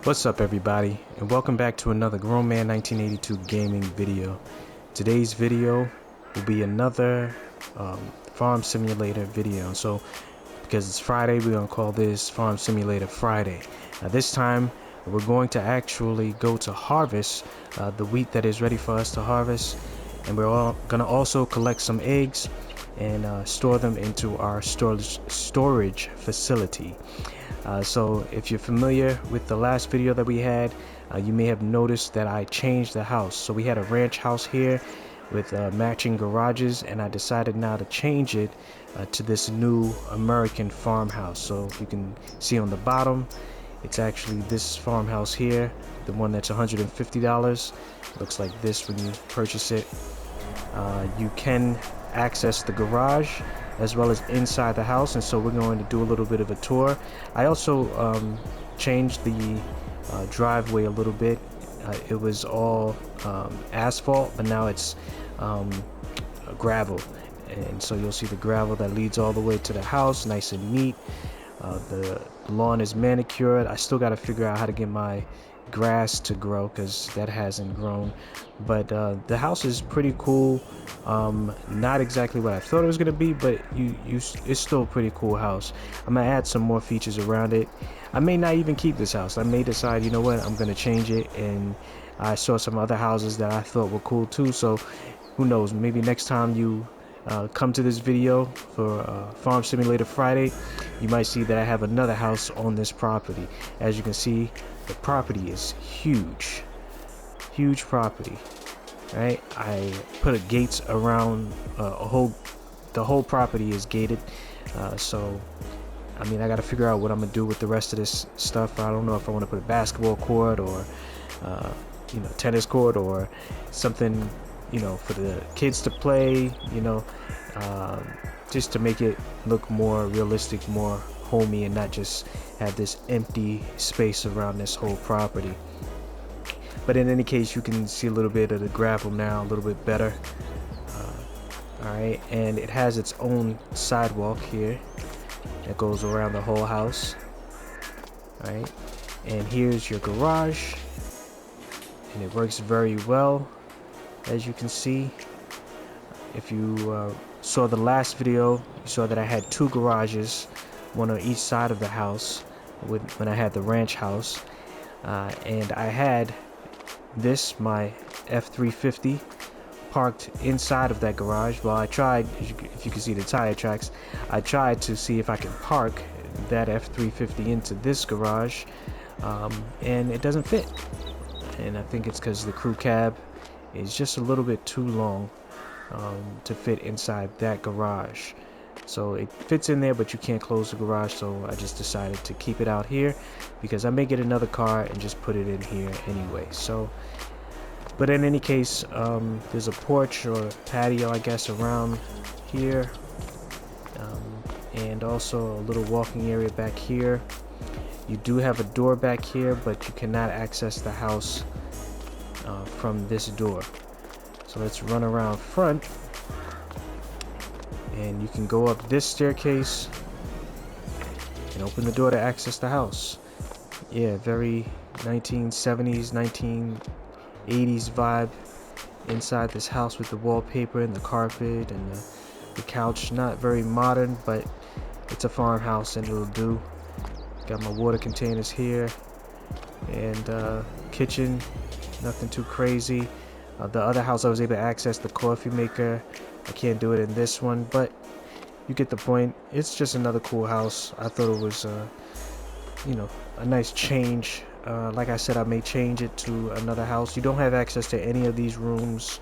What's up everybody, and welcome back to another Grown Man 1982 gaming video. Today's video will be another farm simulator video. So because it's Friday, we're gonna call this Farm Simulator Friday. Now this time we're going to actually go to harvest the wheat that is ready for us to harvest, and we're all gonna also collect some eggs and store them into our storage facility. So if you're familiar with the last video that we had, you may have noticed that I changed the house. So we had a ranch house here with matching garages, and I decided now to change it to this new American farmhouse. So you can see on the bottom, it's actually this farmhouse here, the one that's $150. Looks like this when you purchase it. You can access the garage as well as inside the house, and so we're going to do a little bit of a tour. I also changed the driveway a little bit. It was all asphalt, but now it's gravel, and so you'll see the gravel that leads all the way to the house, nice and neat. The lawn is manicured. I still got to figure out how to get my grass to grow because that hasn't grown, but the house is pretty cool. Not exactly what I thought it was gonna be, but it's still a pretty cool house. I'm gonna add some more features around it. I may not even keep this house. I may decide, you know what, I'm gonna change it. And I saw some other houses that I thought were cool too, so who knows, maybe next time you come to this video for Farm Simulator Friday, you might see that I have another house on this property. As you can see, the property is huge property, right? I put a gates around the whole property is gated, so I mean, I gotta figure out what I'm gonna do with the rest of this stuff. I don't know if I want to put a basketball court or tennis court or something, for the kids to play, just to make it look more realistic, more homey, and not just have this empty space around this whole property. But in any case, you can see a little bit of the gravel now, a little bit better. Alright, and it has its own sidewalk here that goes around the whole house. Alright, and here's your garage, and it works very well, as you can see. If you saw the last video, you saw that I had two garages, one on each side of the house when I had the ranch house, and I had my F350 parked inside of that garage. Well, I tried, if you can see the tire tracks, I tried to see if I can park that F350 into this garage, and it doesn't fit. And I think it's because the crew cab is just a little bit too long to fit inside that garage. So it fits in there, but you can't close the garage, so I just decided to keep it out here because I may get another car and just put it in here anyway. So, but in any case, there's a porch or patio, I guess, around here, and also a little walking area back here. You do have a door back here, but you cannot access the house from this door. So let's run around front, and you can go up this staircase and open the door to access the house. Yeah, very 1970s, 1980s vibe inside this house with the wallpaper and the carpet and the couch. Not very modern, but it's a farmhouse and it'll do. Got my water containers here, and kitchen, nothing too crazy. The other house I was able to access the coffee maker. I can't do it in this one, but you get the point. It's just another cool house. I thought it was a nice change. Like I said, I may change it to another house. You don't have access to any of these rooms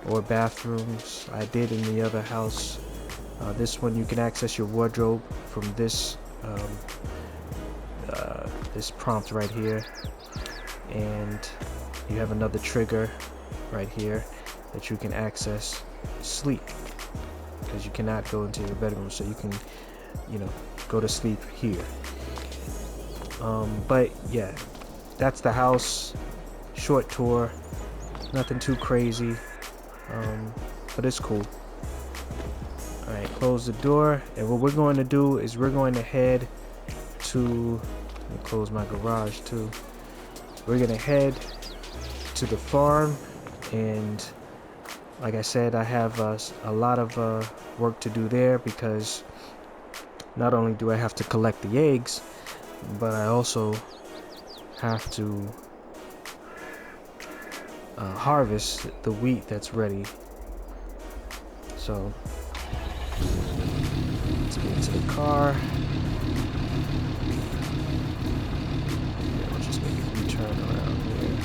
or bathrooms. I did in the other house. This one you can access your wardrobe from this this prompt right here, and you have another trigger right here that you can access sleep, because you cannot go into your bedroom, so you can go to sleep here. But yeah, that's the house. Short tour, nothing too crazy, but it's cool. Alright, close the door, and what we're going to do is we're going to head to, let me close my garage too. we're gonna head to the farm, and like I said, I have a lot of work to do there, because not only do I have to collect the eggs, but I also have to harvest the wheat that's ready. So let's get into the car. Yeah, we'll just make a U-turn around here.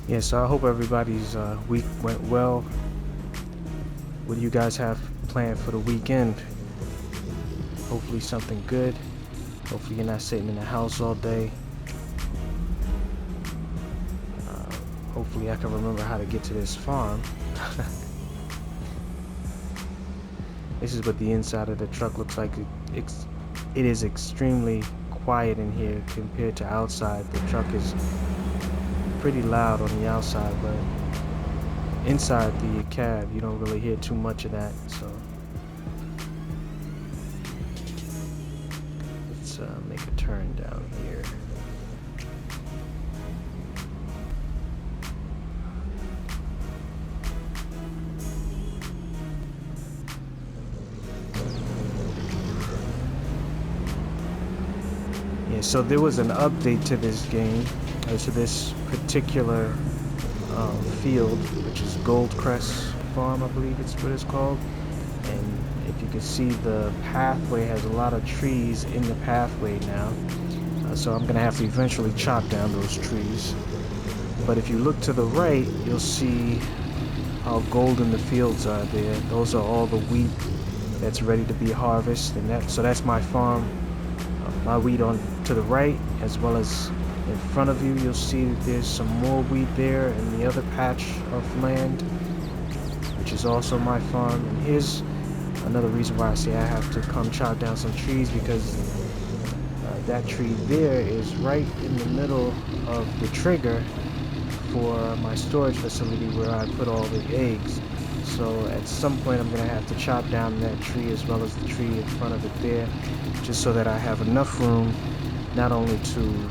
Yeah, so I hope everybody's week went well. What do you guys have planned for the weekend? Hopefully something good. Hopefully you're not sitting in the house all day. Hopefully I can remember how to get to this farm. This is what the inside of the truck looks like. It is extremely quiet in here compared to outside. The truck is pretty loud on the outside, but inside the cab you don't really hear too much of that. So let's make a turn down here. Yeah, so there was an update to this game, to this particular field, which is Goldcrest Farm, I believe it's what it's called. And if you can see, the pathway has a lot of trees in the pathway now, so I'm gonna have to eventually chop down those trees. But if you look to the right, you'll see how golden the fields are there. Those are all the wheat that's ready to be harvested, and so that's my farm. My wheat on to the right, as well as in front of you, you'll see that there's some more wheat there in the other patch of land, which is also my farm. And here's another reason why I say I have to come chop down some trees, because that tree there is right in the middle of the trigger for my storage facility where I put all the eggs. So at some point I'm gonna have to chop down that tree, as well as the tree in front of it there, just so that I have enough room not only to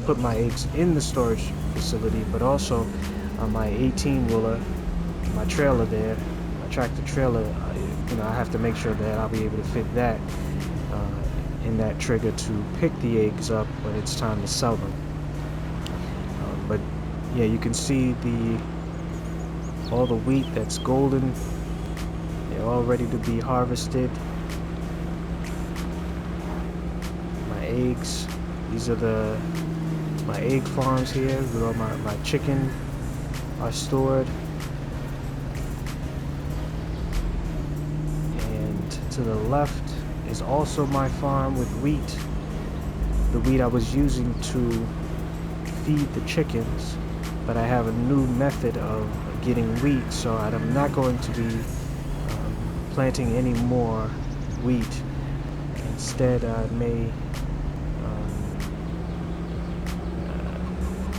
put my eggs in the storage facility, but also my 18-wheeler, my trailer there, my tractor trailer, I have to make sure that I'll be able to fit that in that trigger to pick the eggs up when it's time to sell them. But yeah, you can see all the wheat that's golden. They're all ready to be harvested. My eggs, these are my egg farms here, where all my chicken are stored. And to the left is also my farm with wheat. The wheat I was using to feed the chickens, but I have a new method of getting wheat, so I'm not going to be planting any more wheat. Instead, I may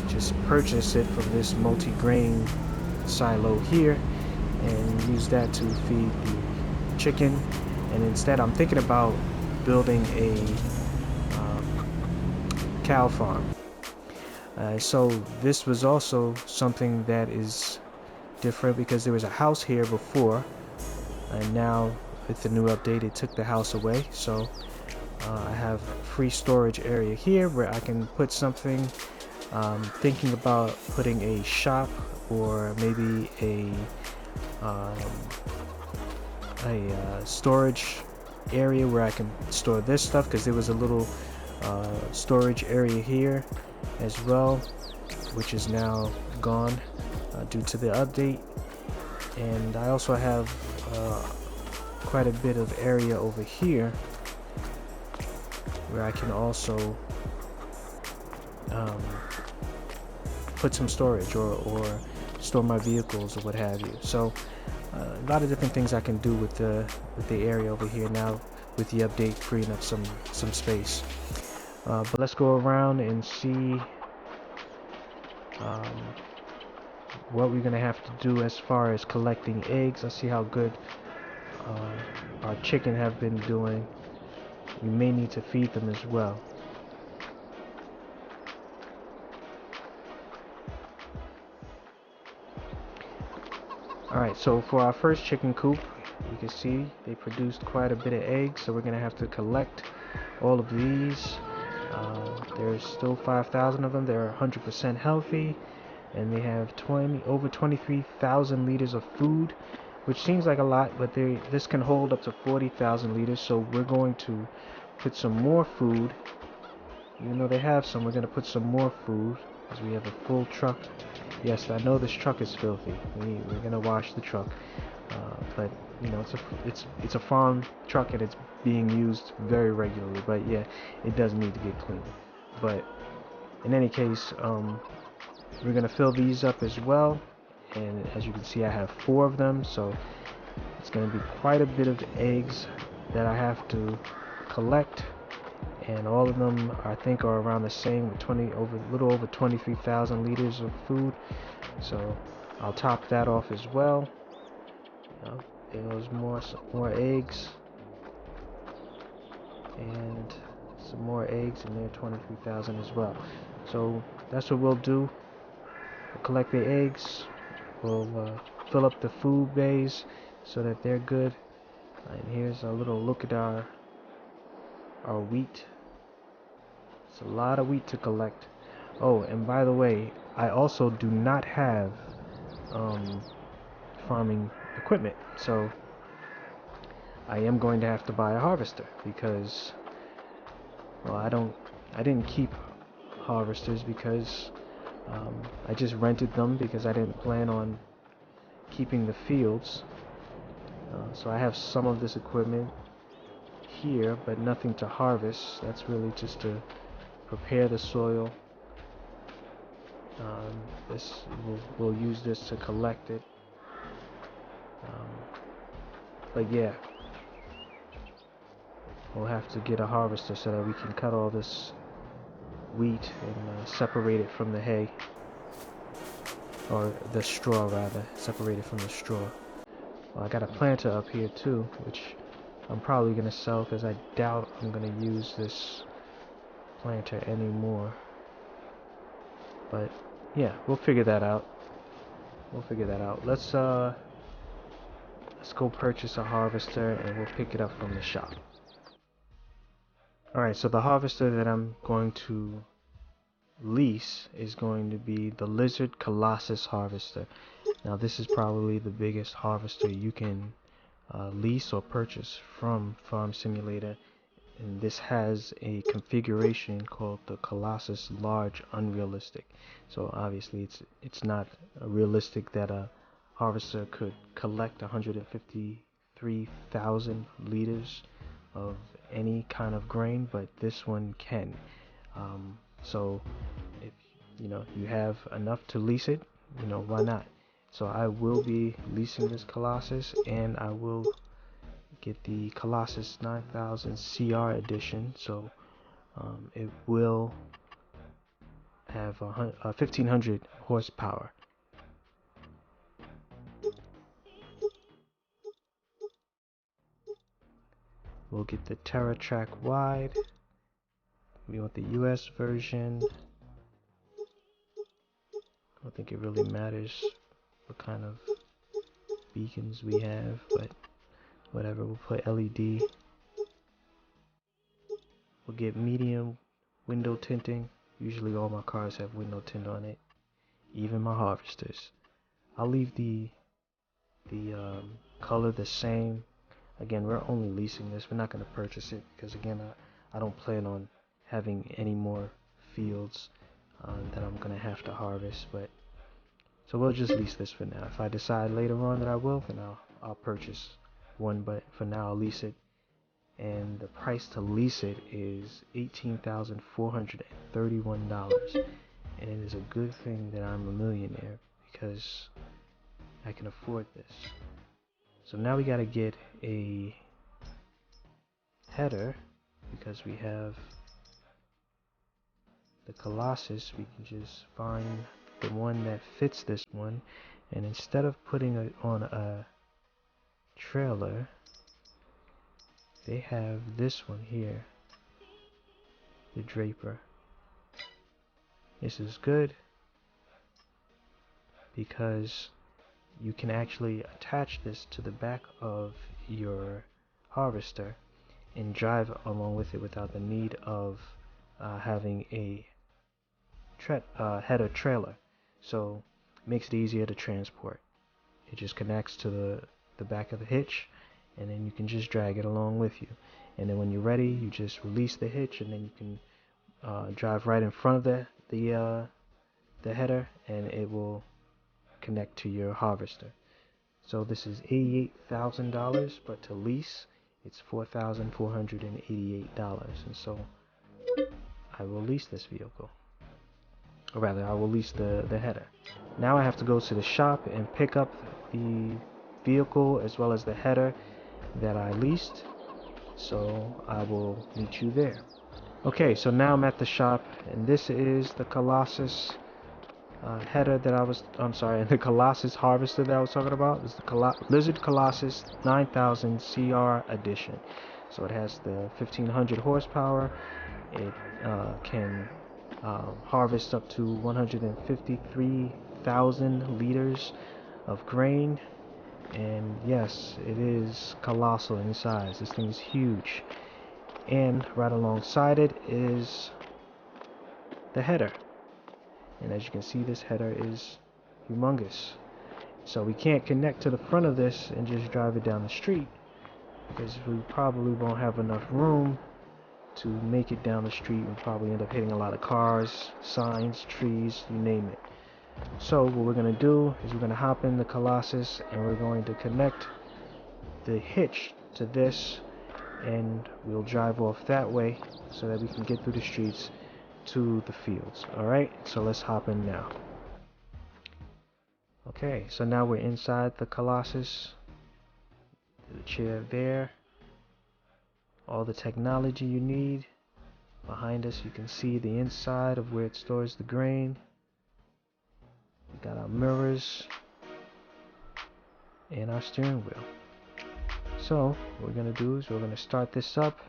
just purchase it from this multi-grain silo here and use that to feed the chicken. And instead I'm thinking about building a cow farm. So this was also something that is different, because there was a house here before, and now with the new update it took the house away. So I have free storage area here where I can put something. Thinking about putting a shop, or maybe a storage area where I can store this stuff, because there was a little storage area here as well, which is now gone due to the update. And I also have quite a bit of area over here where I can also put some storage or store my vehicles or what have you. So a lot of different things I can do with the area over here now with the update, freeing up some space. But let's go around and see um, what we're gonna have to do as far as collecting eggs. Let's see how good our chicken have been doing. We may need to feed them as well. Alright, so for our first chicken coop, you can see they produced quite a bit of eggs, so we're gonna have to collect all of these. There's still 5,000 of them. They're 100% healthy, and they have over 23,000 liters of food, which seems like a lot, but this can hold up to 40,000 liters. So we're going to put some more food. Even though they have some, we're going to put some more food, because we have a full truck. Yes, I know this truck is filthy. We're going to wash the truck, but you know, it's a farm truck, and it's being used very regularly. But yeah, it does need to get cleaned. But in any case, we're gonna fill these up as well, and as you can see, I have 4 of them, so it's gonna be quite a bit of eggs that I have to collect, and all of them I think are around the same, with a little over 23,000 liters of food. So I'll top that off as well. There's some more eggs, and some more eggs, and they're 23,000 as well. So that's what we'll do. We'll collect the eggs, we'll fill up the food bays so that they're good. And here's a little look at our wheat. It's a lot of wheat to collect. Oh, and by the way, I also do not have farming equipment, so I am going to have to buy a harvester, because, well, I didn't keep harvesters because I just rented them, because I didn't plan on keeping the fields. So I have some of this equipment here, but nothing to harvest. That's really just to prepare the soil. We'll use this to collect it. But yeah, we'll have to get a harvester so that we can cut all this wheat and separate it from the hay, or the straw rather, separate it from the straw. Well, I got a planter up here too, which I'm probably gonna sell, because I doubt I'm gonna use this planter anymore. But yeah, we'll figure that out. Let's go purchase a harvester, and we'll pick it up from the shop. Alright, so the harvester that I'm going to lease is going to be the Lizard Colossus harvester. Now this is probably the biggest harvester you can lease or purchase from Farm Simulator, and this has a configuration called the Colossus Large Unrealistic. So obviously it's not realistic that a harvester could collect 153,000 liters of any kind of grain, but this one can. So if you have enough to lease it, why not? So I will be leasing this Colossus, and I will get the Colossus 9000 CR edition. So it will have 1500 horsepower. We'll get the TerraTrack wide. We want the US version. I don't think it really matters what kind of beacons we have, but whatever, we'll put LED. We'll get medium window tinting. Usually all my cars have window tint on it, even my harvesters. I'll leave the color the same. Again, we're only leasing this. We're not going to purchase it, because again, I don't plan on having any more fields that I'm going to have to harvest. But so we'll just lease this for now. If I decide later on that I will, then I'll purchase one, but for now I'll lease it. And the price to lease it is $18,431, and it is a good thing that I'm a millionaire, because I can afford this. So now we got to get a header, because we have the Colossus. We can just find the one that fits this one, and instead of putting it on a trailer, they have this one here, the Draper. This is good because you can actually attach this to the back of your harvester and drive along with it without the need of having a header trailer. So it makes it easier to transport. It just connects to the back of the hitch, and then you can just drag it along with you. And then when you're ready, you just release the hitch, and then you can drive right in front of the header, and it will connect to your harvester. So this is $88,000, but to lease it's $4,488, and so I will lease this vehicle, or rather I will lease the header. Now I have to go to the shop and pick up the vehicle as well as the header that I leased, so I will meet you there. Okay, so now I'm at the shop, and this is the Colossus header that the Colossus harvester that I was talking about. This is the Lizard Colossus 9000 CR edition. So it has the 1500 horsepower. It can harvest up to 153,000 liters of grain, and yes, it is colossal in size. This thing is huge. And right alongside it is the header. And as you can see, this header is humongous. So we can't connect to the front of this and just drive it down the street, because we probably won't have enough room to make it down the street. We'll probably end up hitting a lot of cars, signs, trees, you name it. So what we're going to do is we're going to hop in the Colossus, and we're going to connect the hitch to this, and we'll drive off that way so that we can get through the streets to the fields. Alright, so let's hop in now. Okay, so now we're inside the Colossus. The chair there, all the technology you need. Behind us you can see the inside of where it stores the grain. We got our mirrors and our steering wheel. So what we're going to do is we're going to start this up.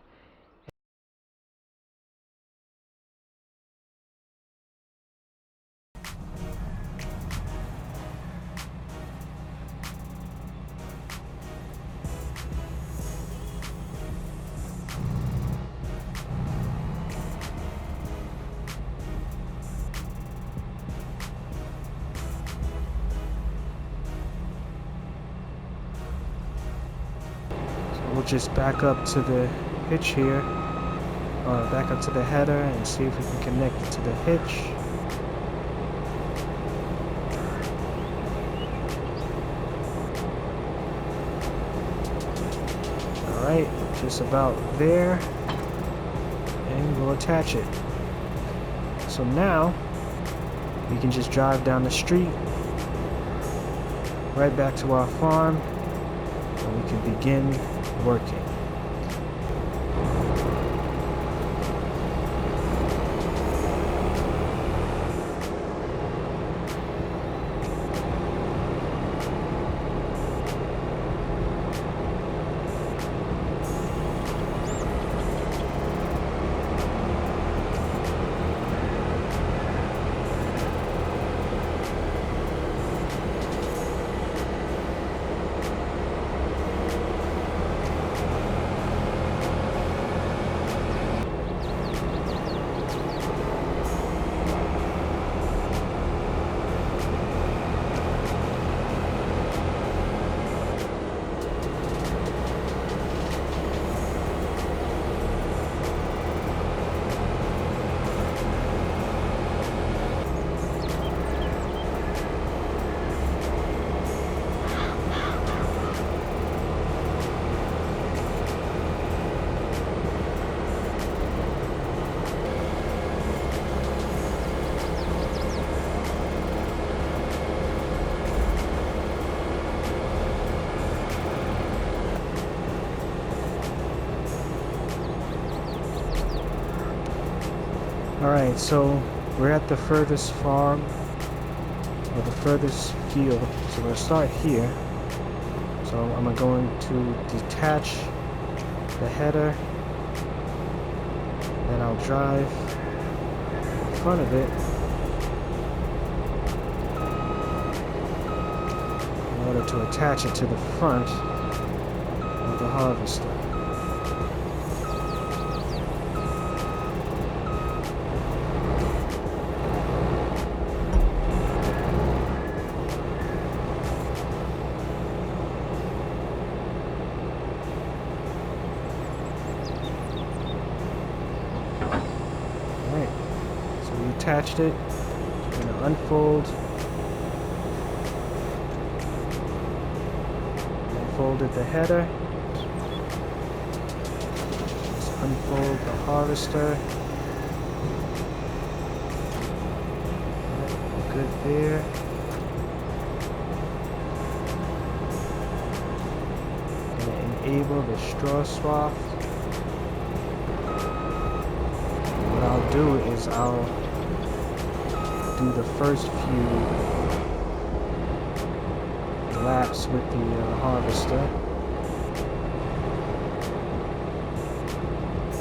We'll just back up to the hitch here, back up to the header, and see if we can connect it to the hitch. Alright, just about there, and we'll attach it. So now we can just drive down the street right back to our farm, and we can begin working. Alright, so we're at the furthest farm, or the furthest field, so we're going to start here. So I'm going to detach the header, then I'll drive in front of it in order to attach it to the front of the harvester. Attached it. I'm going to unfolded the header. Just unfold the harvester. Right, good there. Going to enable the straw swath. What I'll do is I'll do the first few laps with the harvester,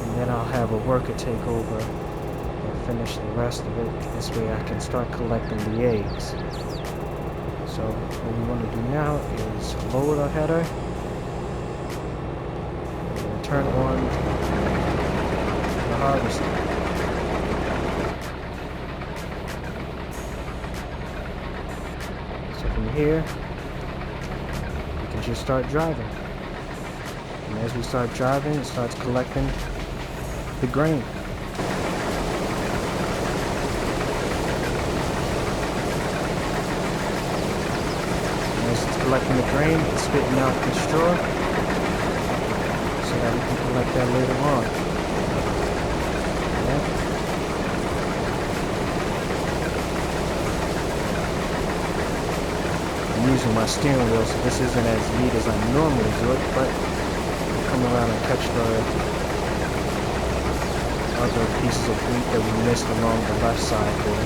and then I'll have a worker take over and finish the rest of it. This way I can start collecting the eggs. So what we want to do now is lower the header and turn on the harvester. From here, we can just start driving. And as we start driving, it starts collecting the grain. And as it's collecting the grain, it's spitting out the straw so that we can collect that later on. Yeah. Using my steering wheel, so this isn't as neat as I normally do it, but I'll come around and catch the other pieces of wheat that we missed along the left side there.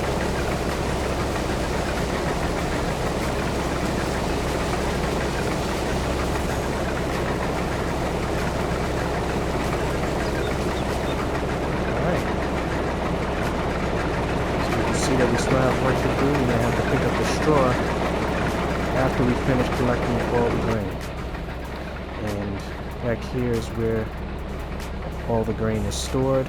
Alright. So you can see that we still have work to do. We're going to have to pick up the straw after we finish collecting all the grain. And back here is where all the grain is stored.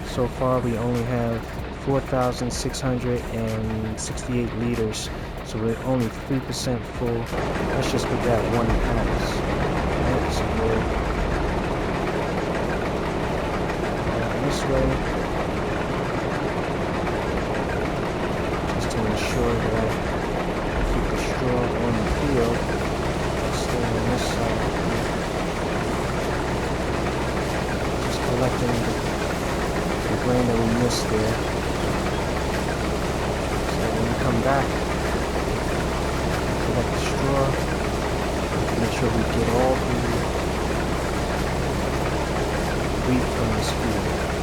So far we only have 4,668 liters, so we're only 3% full. That's just with that one pass. Right, so we're this way, just to ensure that on the field, stay on this side, just collecting the grain that we missed there. So when we come back, collect the straw, make sure we get all the wheat from this field.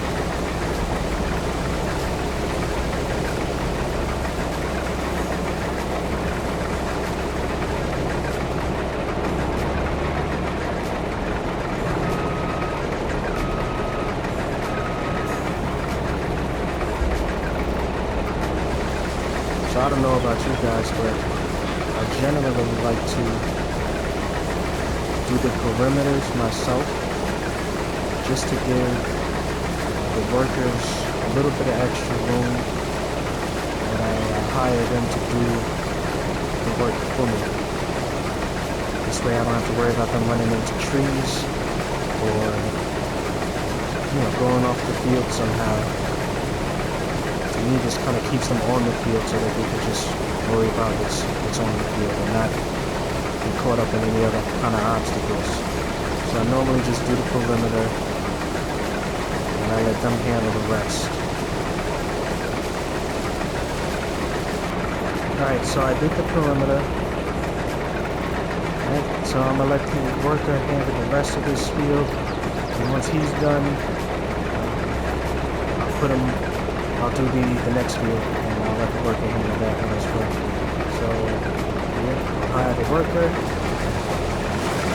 So I don't know about you guys, but I generally like to do the perimeters myself, just to give the workers a little bit of extra room when I hire them to do the work for me. This way I don't have to worry about them running into trees or, going off the field somehow. To me, this kind of keeps them on the field so that they can just worry about what's on the field and not be caught up in any other kind of obstacles. So I normally just do the perimeter and I let them handle the rest. Alright, so I did the perimeter. Right, so I'm going to let the worker handle the rest of this field. And once he's done, put him, I'll do the next field, and I'll let the worker handle that one as well. So yeah, I'll hire the worker,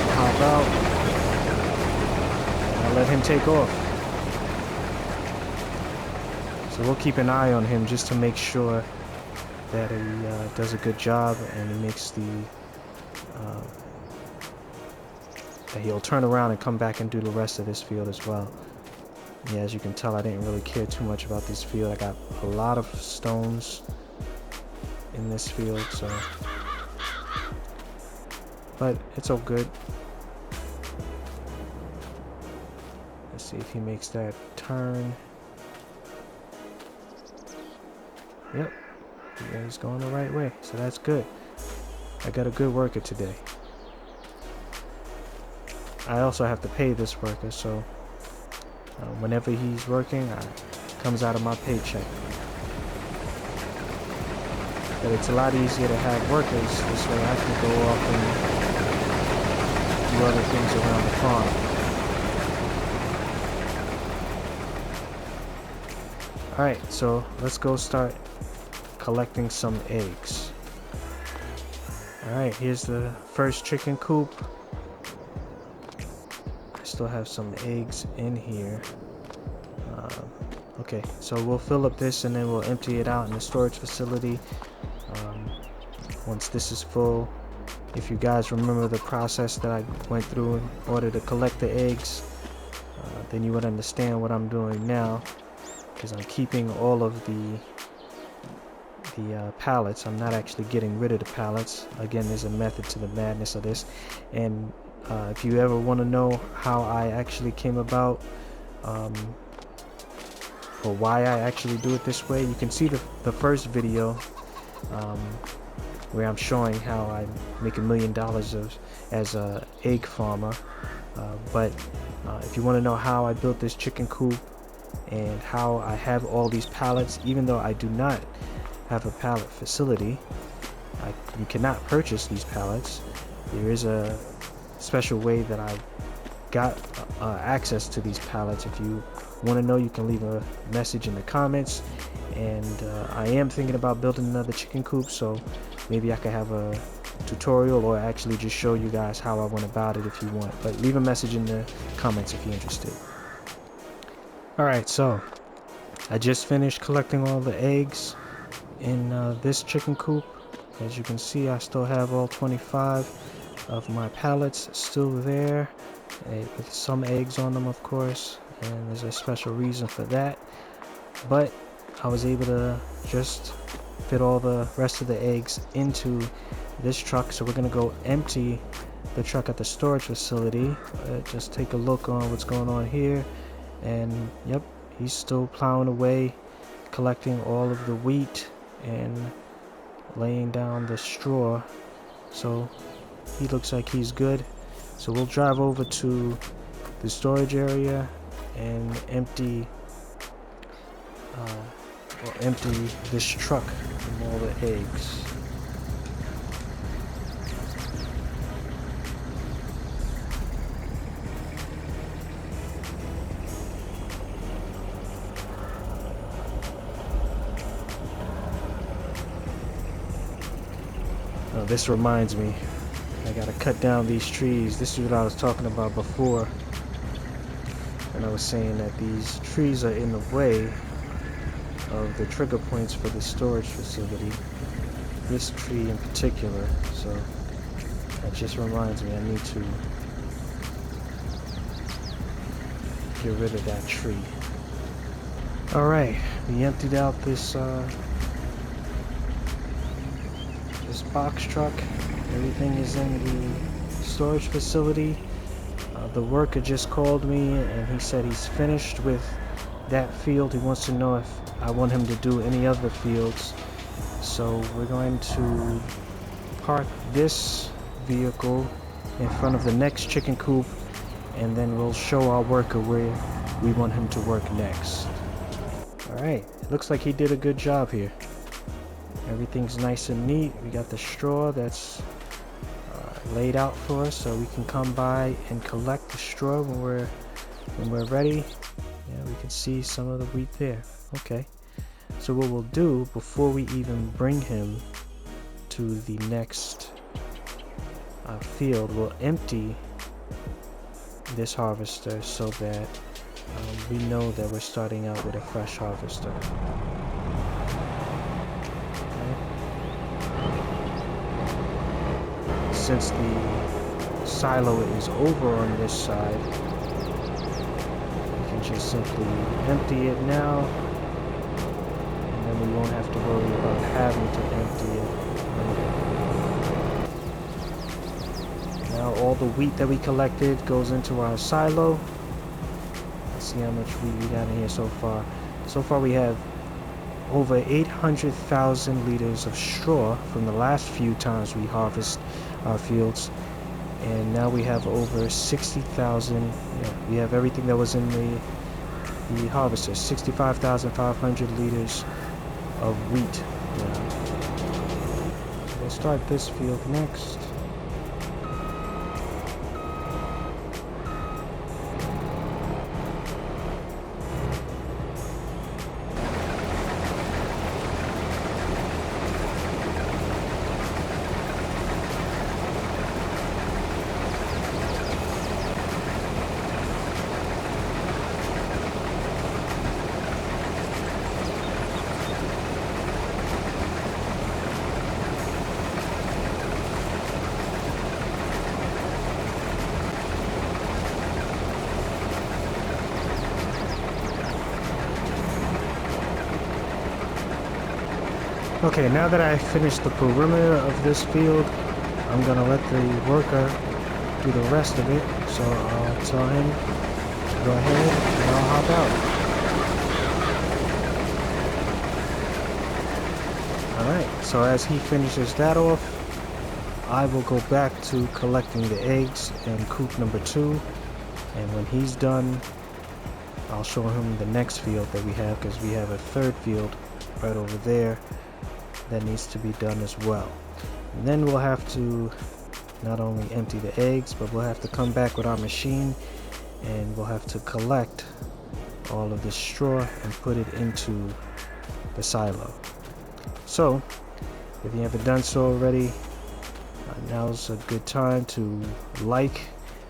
I'll hop out, and I'll let him take off. So we'll keep an eye on him just to make sure that he does a good job, and he makes that he'll turn around and come back and do the rest of this field as well. Yeah, as you can tell, I didn't really care too much about this field. I got a lot of stones in this field, so, but it's all good. Let's see if he makes that turn. Yep, yeah, he's going the right way, so that's good. I got a good worker today. I also have to pay this worker, so whenever he's working, it comes out of my paycheck. But it's a lot easier to have workers, this way I can go off and do other things around the farm. Alright, so let's go start collecting some eggs. Alright, here's the first chicken coop. I still have some eggs in here. Okay, so we'll fill up this and then we'll empty it out in the storage facility. Once this is full, if you guys remember the process that I went through in order to collect the eggs, then you would understand what I'm doing now, because I'm keeping all of the pallets. I'm not actually getting rid of the pallets. Again, there's a method to the madness of this, and if you ever want to know how I actually came about or why I actually do it this way, you can see the first video where I'm showing how I make $1 million as a egg farmer, but if you want to know how I built this chicken coop and how I have all these pallets, even though I do not have a pallet facility, you cannot purchase these pallets. There is a special way that I got access to these pallets. If you want to know, you can leave a message in the comments, and I am thinking about building another chicken coop, so maybe I could have a tutorial or actually just show you guys how I went about it if you want, but leave a message in the comments if you're interested. Alright, so I just finished collecting all the eggs in this chicken coop. As you can see, I still have all 25 of my pallets still there, with some eggs on them, of course, and there's a special reason for that, but I was able to just fit all the rest of the eggs into this truck. So we're gonna go empty the truck at the storage facility. Just take a look on what's going on here, and yep, he's still plowing away, collecting all of the wheat and laying down the straw, so he looks like he's good. So we'll drive over to the storage area and empty this truck from all the eggs. This reminds me, I gotta cut down these trees. This is what I was talking about before, and I was saying that these trees are in the way of the trigger points for the storage facility, this tree in particular. So that just reminds me, I need to get rid of that tree. Alright, we emptied out this box truck. Everything is in the storage facility. The worker just called me and he said he's finished with that field. He wants to know if I want him to do any other fields. So we're going to park this vehicle in front of the next chicken coop, and then we'll show our worker where we want him to work next. Alright, it looks like he did a good job here. Everything's nice and neat. We got the straw that's laid out for us, so we can come by and collect the straw when we're ready. Yeah, we can see some of the wheat there. Okay. So what we'll do before we even bring him to the next field, we'll empty this harvester so that we know that we're starting out with a fresh harvester. Okay. Since the silo is over on this side, we can just simply empty it now, and then we won't have to worry about having to empty it later. Now all the wheat that we collected goes into our silo. Let's see how much wheat we got in here so far. So far we have over 800,000 liters of straw from the last few times we harvest our fields, and now we have over 60,000. Yeah, we have everything that was in the harvester. 65,500 liters of wheat. Yeah. So we'll start this field next. Okay, now that I finished the perimeter of this field, I'm gonna let the worker do the rest of it. So I'll tell him to go ahead and I'll hop out. Alright, so as he finishes that off, I will go back to collecting the eggs in coop number 2. And when he's done, I'll show him the next field that we have, because we have a third field right over there that needs to be done as well. And then we'll have to not only empty the eggs, but we'll have to come back with our machine and we'll have to collect all of the straw and put it into the silo. So if you haven't done so already, now's a good time to like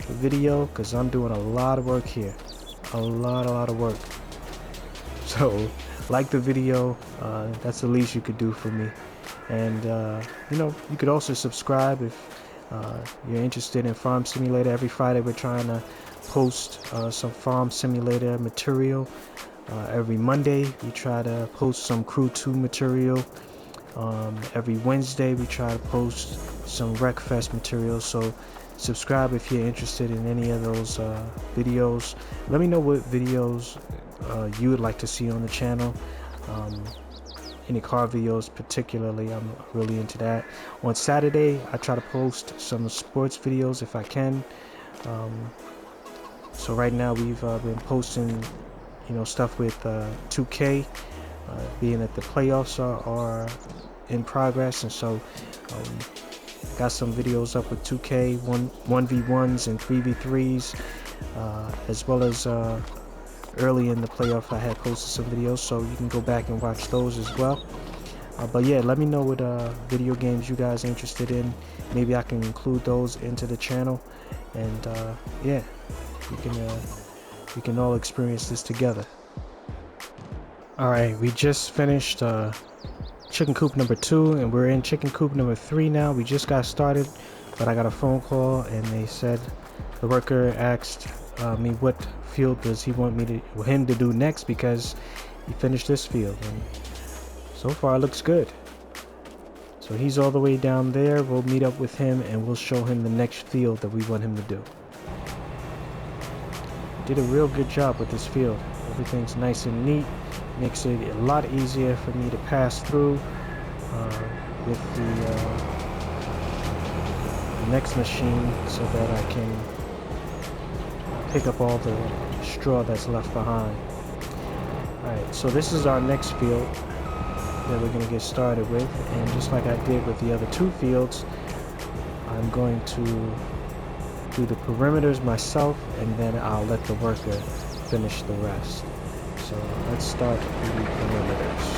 the video, because I'm doing a lot of work here. A lot of work. So like the video, that's the least you could do for me. And you know, you could also subscribe if you're interested in Farm Simulator. Every Friday we're trying to post some Farm Simulator material. Every Monday we try to post some Crew 2 material. Every Wednesday we try to post some Wreckfest material. So subscribe if you're interested in any of those videos. Let me know what videos you would like to see on the channel. Any car videos particularly, I'm really into that. On Saturday I try to post some sports videos if I can. So right now we've been posting, you know, stuff with 2K, being that the playoffs are in progress, and so got some videos up with 2K, 1v1s and 3v3s, as well as early in the playoff I had posted some videos, so you can go back and watch those as well. But yeah, let me know what video games you guys are interested in. Maybe I can include those into the channel, and yeah, we can all experience this together. Alright, we just finished chicken coop number 2, and we're in chicken coop number 3 now. We just got started, but I got a phone call and they said, the worker asked me what field does he want him to do next, because he finished this field, and so far it looks good. So he's all the way down there. We'll meet up with him and we'll show him the next field that we want him to do. Did a real good job with this field. Everything's nice and neat. Makes it a lot easier for me to pass through with the next machine, so that I can pick up all the straw that's left behind. Alright, so this is our next field that we're going to get started with, and just like I did with the other 2 fields, I'm going to do the perimeters myself, and then I'll let the worker finish the rest. So let's start the perimeters.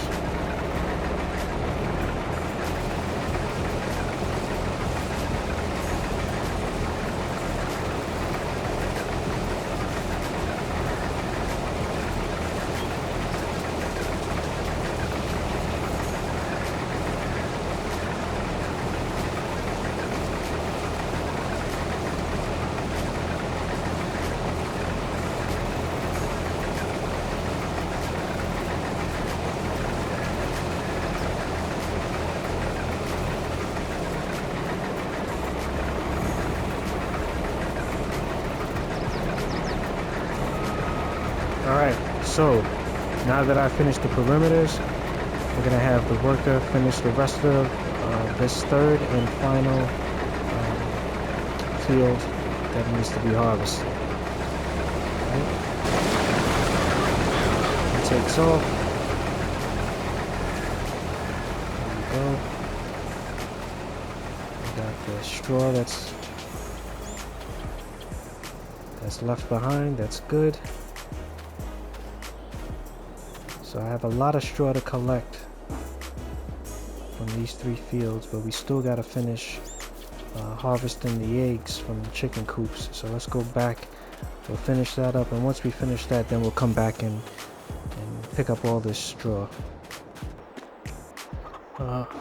Alright, so now that I finished the perimeters, we're going to have the worker finish the rest of this third and final field that needs to be harvested. Right. It takes off. There we go. We got the straw that's left behind. That's good. So I have a lot of straw to collect from these 3 fields, but we still got to finish harvesting the eggs from the chicken coops. So let's go back, we'll finish that up, and once we finish that, then we'll come back and pick up all this straw.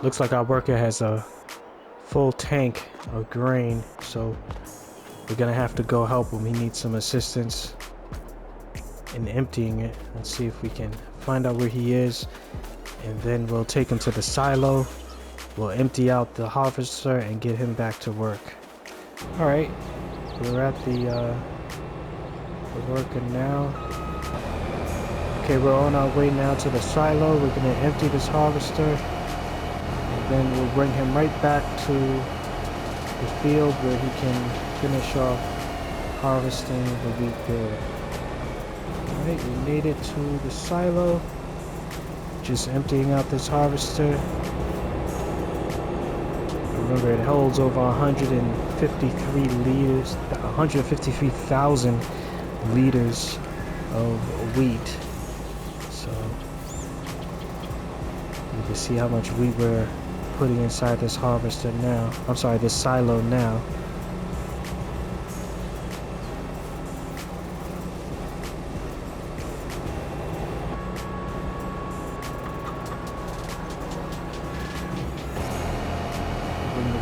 Looks like our worker has a full tank of grain, so we're gonna have to go help him. He needs some assistance in emptying it. Let's see if we can find out where he is, and then we'll take him to the silo. We'll empty out the harvester and get him back to work. Alright, we're at the worker now. Okay, we're on our way now to the silo. We're gonna empty this harvester, and then we'll bring him right back to the field where he can finish off harvesting the wheat there. Alright, we made it to the silo. Just emptying out this harvester. Remember, it holds over 153,000 liters of wheat. So you can see how much wheat we're putting inside this harvester now. I'm sorry, this silo now.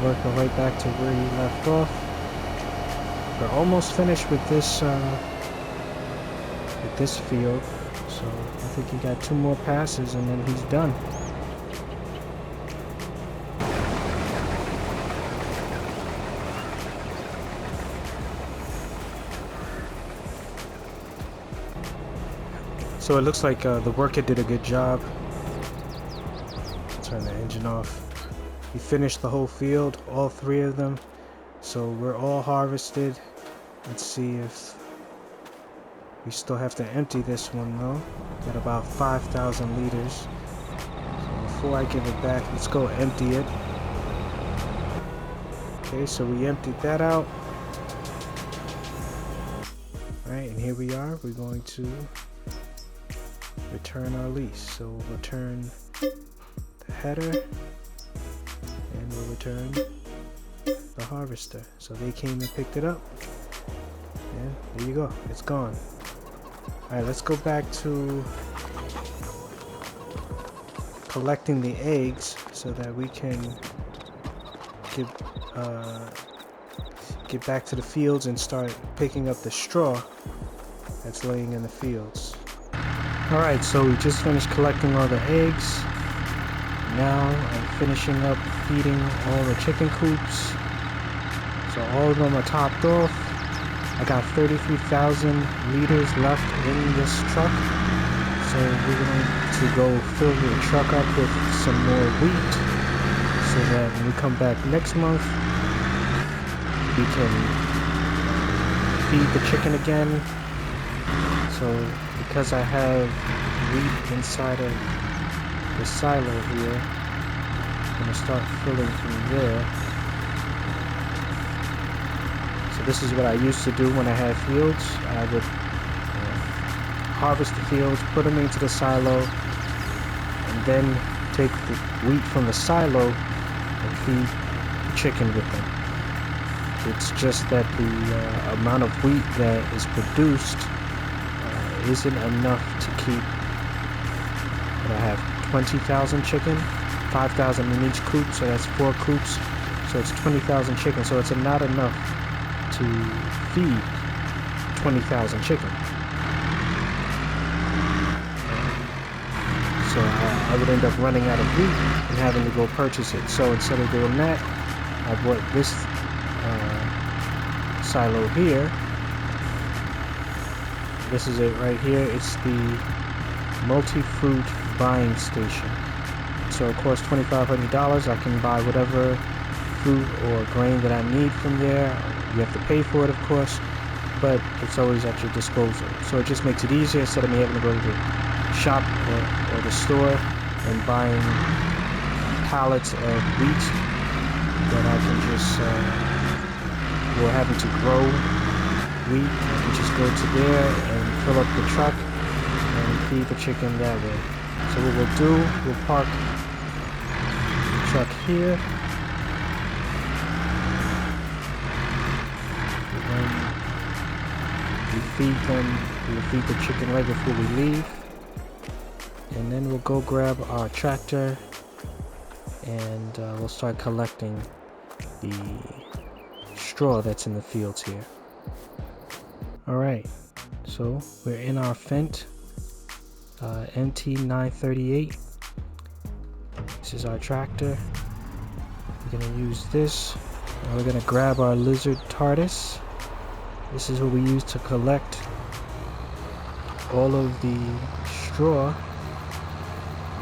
Worker right back to where he left off. We're almost finished with this field, so I think he got 2 more passes and then he's done. So it looks like the worker did a good job. Turn the engine off. We finished the whole field, all 3 of them, so we're all harvested. Let's see if we still have to empty this one though. Got about 5,000 liters. So before I give it back, let's go empty it. Okay, so we emptied that out. Alright, and here we are. We're going to return our lease. So we'll return the header. And we'll return the harvester. So they came and picked it up. And there you go. It's gone. Alright, let's go back to collecting the eggs so that we can get back to the fields and start picking up the straw that's laying in the fields. Alright, so we just finished collecting all the eggs. Now I'm finishing up feeding all the chicken coops. So all of them are topped off. I got 33,000 liters left in this truck. So we're going to go fill the truck up with some more wheat so that when we come back next month, we can feed the chicken again. So because I have wheat inside of the silo here, I'm going to start filling from there. So this is what I used to do when I had fields. I would harvest the fields, put them into the silo, and then take the wheat from the silo and feed the chicken with them. It's just that the amount of wheat that is produced isn't enough to keep. But I have 20,000 chicken, 5,000 in each coop, so that's 4 coops. So it's 20,000 chicken. So it's not enough to feed 20,000 chicken. So I would end up running out of wheat and having to go purchase it. So instead of doing that, I bought this silo here. This is it right here. It's the multi-fruit buying station. So it costs $2,500. I can buy whatever fruit or grain that I need from there. You have to pay for it, of course, but it's always at your disposal. So it just makes it easier instead of me having to go to the shop or the store and buying pallets of wheat that I can just, or having to grow wheat. I can just go to there and fill up the truck and feed the chicken that way. So what we'll do, we'll park the truck here. We feed them, we'll feed the chicken right before we leave. And then we'll go grab our tractor and we'll start collecting the straw that's in the fields here. Alright, so we're in our Fendt MT938. This is our tractor. We're gonna use this. Now we're gonna grab our lizard TARDIS. This is what we use to collect all of the straw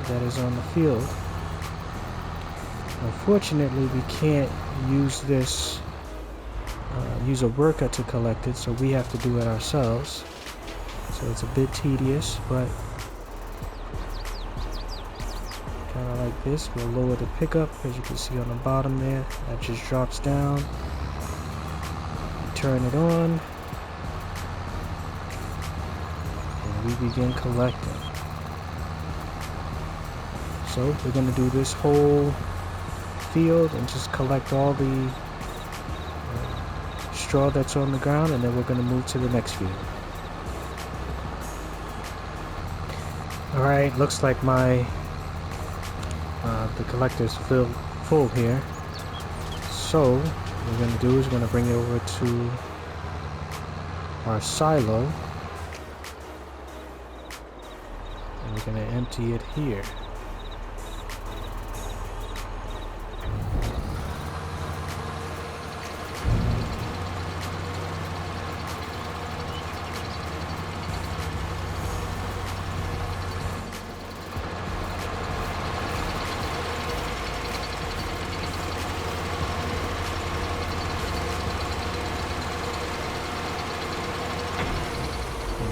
that is on the field. Unfortunately, we can't use this, use a worker to collect it, so we have to do it ourselves. So it's a bit tedious, but kind of like this. We'll lower the pickup, as you can see on the bottom there. That just drops down. Turn it on, and we begin collecting. So we're going to do this whole field and just collect all the straw that's on the ground, and then we're going to move to the next field. Alright, looks like my the collector's full here. So what we're going to do is we're going to bring it over to our silo, and we're going to empty it here.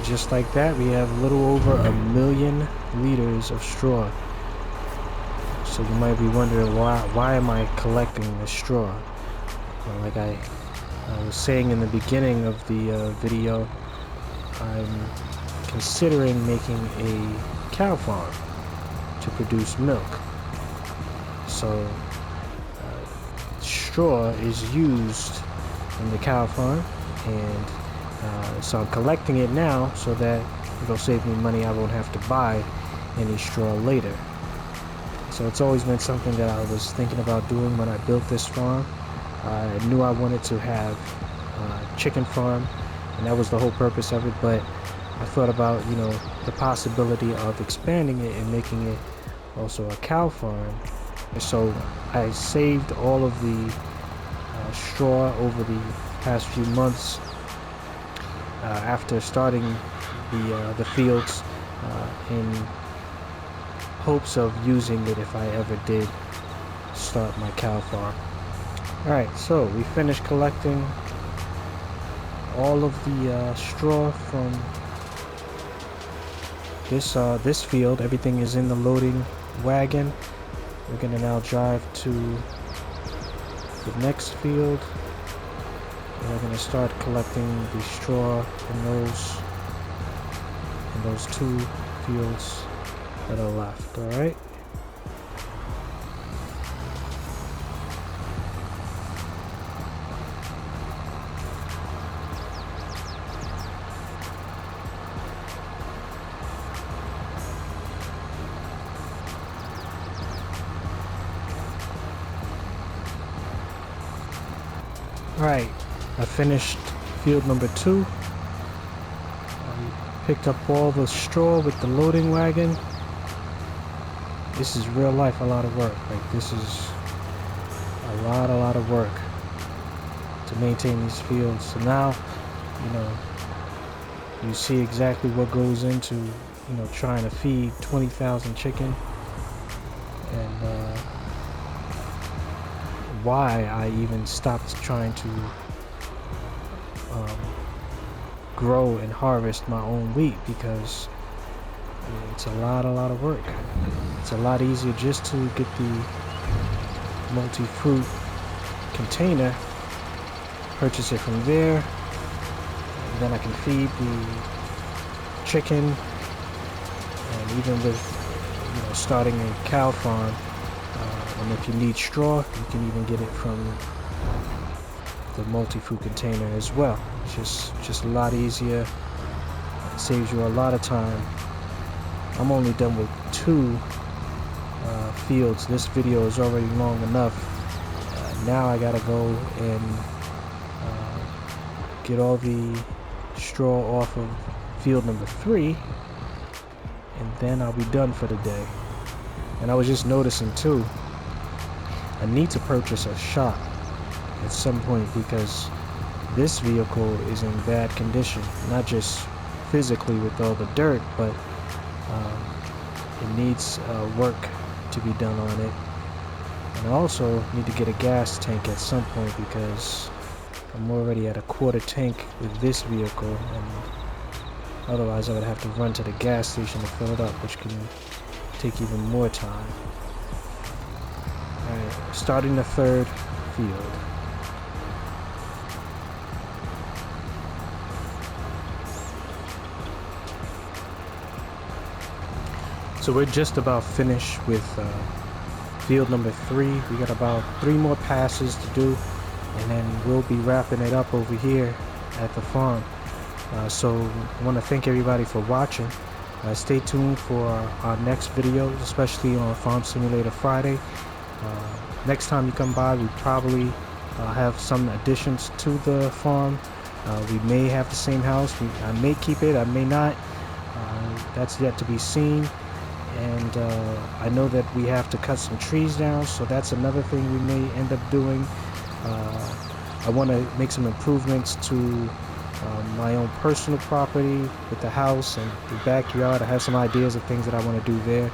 Just like that, we have a little over 1 million liters of straw. So you might be wondering, why am I collecting the straw? Well, like I was saying in the beginning of the video, I'm considering making a cow farm to produce milk. So straw is used in the cow farm, and so I'm collecting it now so that it'll save me money. I won't have to buy any straw later. So it's always been something that I was thinking about doing when I built this farm. I knew I wanted to have a chicken farm, and that was the whole purpose of it, but I thought about, you know, the possibility of expanding it and making it also a cow farm. So I saved all of the straw over the past few months after starting the fields in hopes of using it if I ever did start my cow farm. Alright, so we finished collecting all of the straw from this field. Everything is in the loading wagon. We're gonna now drive to the next field. We're going to start collecting the straw in those and those 2 fields that are left. All right. Alright, I finished field number 2. I picked up all the straw with the loading wagon. This is real life a lot of work. Like, this is a lot of work to maintain these fields. So now, you know, you see exactly what goes into, you know, trying to feed 20,000 chicken, and why I even stopped trying to grow and harvest my own wheat, because it's a lot of work. It's a lot easier just to get the multi-fruit container, purchase it from there, and then I can feed the chicken. And even with, you know, starting a cow farm, and if you need straw, you can even get it from the multi-fruit container as well. It's just a lot easier. It saves you a lot of time. I'm only done with 2 fields. This video is already long enough. Now I gotta go and get all the straw off of field number 3, and then I'll be done for the day. And I was just noticing too, I need to purchase a shop at some point, because this vehicle is in bad condition, not just physically with all the dirt, but it needs work to be done on it. And I also need to get a gas tank at some point, because I'm already at a 1/4 tank with this vehicle, and otherwise I would have to run to the gas station to fill it up, which can take even more time. Alright, starting the 3rd field. So we're just about finished with field number 3. We got about 3 more passes to do, and then we'll be wrapping it up over here at the farm. So I want to thank everybody for watching. Stay tuned for our next videos, especially on Farm Simulator Friday. Next time you come by, we probably have some additions to the farm. We may have the same house. I may keep it, I may not. That's yet to be seen. And I know that we have to cut some trees down, so that's another thing we may end up doing. I want to make some improvements to my own personal property with the house and the backyard. I have some ideas of things that I want to do there.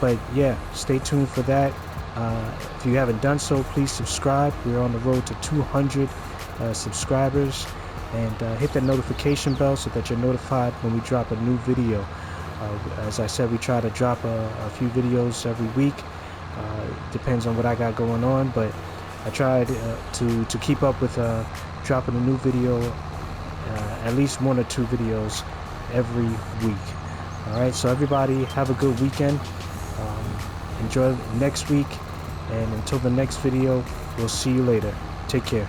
But yeah, stay tuned for that. If you haven't done so, please subscribe. We're on the road to 200 subscribers, and hit that notification bell so that you're notified when we drop a new video. As I said, we try to drop a few videos every week. Depends on what I got going on, but I tried to keep up with dropping a new video, at least 1 or 2 videos every week. Alright, so everybody have a good weekend. Enjoy next week, and until the next video, we'll see you later. Take care.